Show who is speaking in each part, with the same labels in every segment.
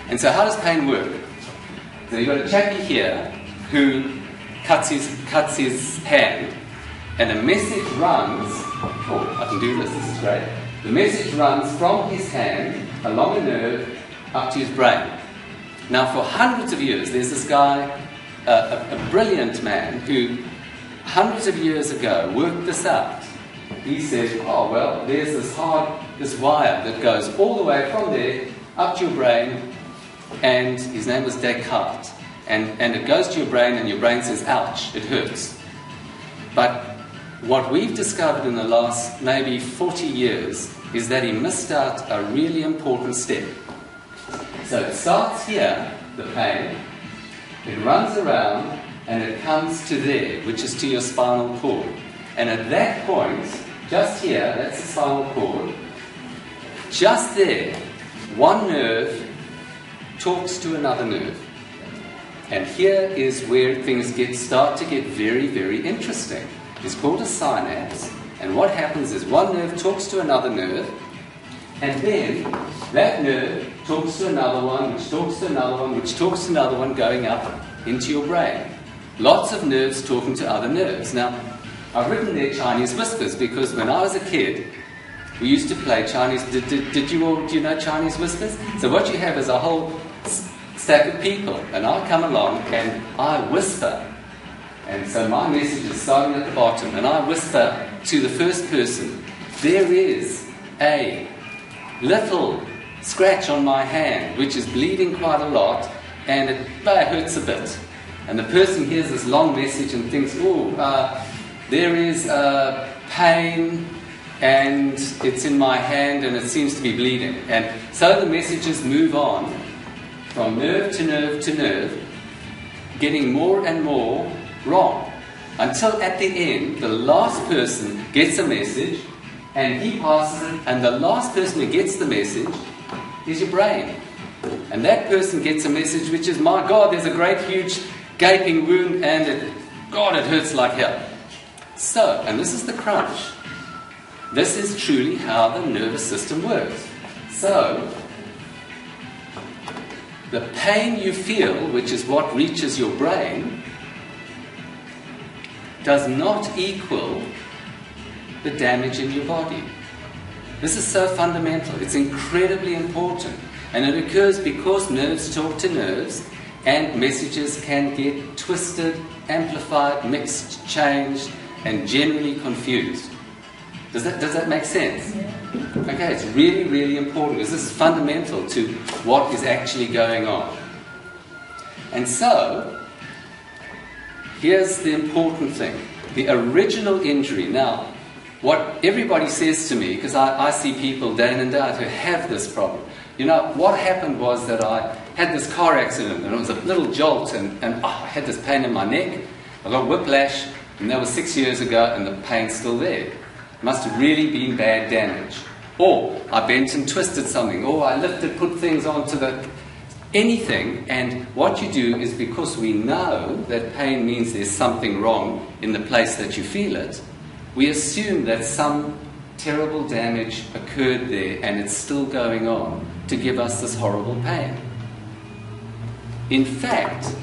Speaker 1: And so how does pain work? So you've got a chappie here who cuts his hand, and a message runs, oh, I can do this, this is great. The message runs from his hand, along a nerve, up to his brain. Now for hundreds of years, there's this guy, a brilliant man, who hundreds of years ago worked this out. He said, oh well, there's this wire that goes all the way from there up to your brain, and his name was Descartes. And it goes to your brain, and your brain says, ouch, it hurts. But what we've discovered in the last maybe 40 years is that he missed out a really important step. So it starts here, the pain, it runs around, and it comes to there, which is to your spinal cord. And at that point, just here, that's the spinal cord, just there, one nerve talks to another nerve. And here is where things start to get very, very interesting. It's called a synapse, and what happens is one nerve talks to another nerve, and then that nerve talks to another one, which talks to another one, which talks to another one, going up into your brain. Lots of nerves talking to other nerves. Now, I've written there Chinese whispers, because when I was a kid, we used to play Chinese. Do you know Chinese whispers? So what you have is a whole stack of people, and I come along and I whisper. And so my message is starting at the bottom, and I whisper to the first person, there is a little scratch on my hand, which is bleeding quite a lot, and it hurts a bit. And the person hears this long message and thinks, oh, there is pain, and it's in my hand, and it seems to be bleeding. And so the messages move on from nerve to nerve to nerve, getting more and more wrong, until at the end, the last person gets a message, and he passes it, and the last person who gets the message is your brain. And that person gets a message which is, my God, there's a great huge gaping wound, and God, it hurts like hell. So, and this is the crunch. This is truly how the nervous system works. So, the pain you feel, which is what reaches your brain, does not equal the damage in your body. This is so fundamental. It's incredibly important. And it occurs because nerves talk to nerves, and messages can get twisted, amplified, mixed, changed, and generally confused. Does that make sense? Okay, it's really, really important, because this is fundamental to what is actually going on. And so, here's the important thing. The original injury. Now, what everybody says to me, because I see people day in and day out who have this problem. You know, what happened was that I had this car accident, and it was a little jolt, and I had this pain in my neck. I got whiplash, and that was 6 years ago, and the pain's still there. It must have really been bad damage. Or I bent and twisted something, or I lifted, put things onto anything. And what you do is, because we know that pain means there's something wrong in the place that you feel it, we assume that some terrible damage occurred there and it's still going on to give us this horrible pain. In fact,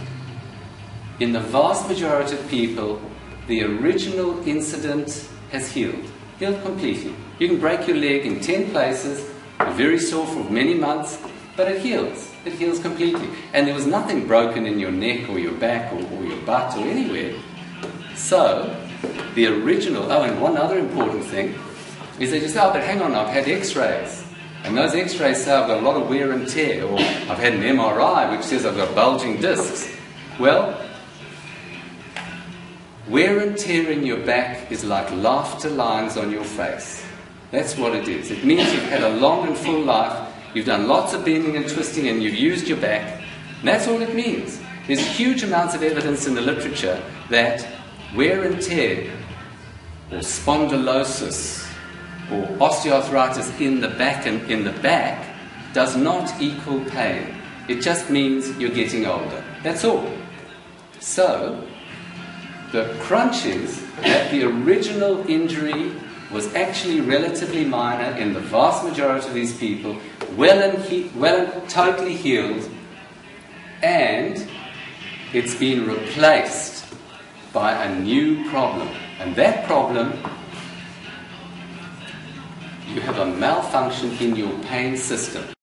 Speaker 1: in the vast majority of people, the original incident has healed completely. You can break your leg in 10 places, you're very sore for many months, but it heals. It heals completely. And there was nothing broken in your neck or your back or your butt or anywhere. So, the original, and one other important thing, is they just say, oh, but hang on, I've had x-rays. And those x-rays say I've got a lot of wear and tear, or I've had an MRI which says I've got bulging discs. Well, wear and tear in your back is like laughter lines on your face. That's what it is. It means you've had a long and full life, you've done lots of bending and twisting, and you've used your back. And that's all it means. There's huge amounts of evidence in the literature that wear and tear, or spondylosis, or osteoarthritis in the back and in the back, does not equal pain. It just means you're getting older. That's all. So, the crunch is that the original injury was actually relatively minor in the vast majority of these people, well and totally healed, and it's been replaced by a new problem. And that problem, you have a malfunction in your pain system.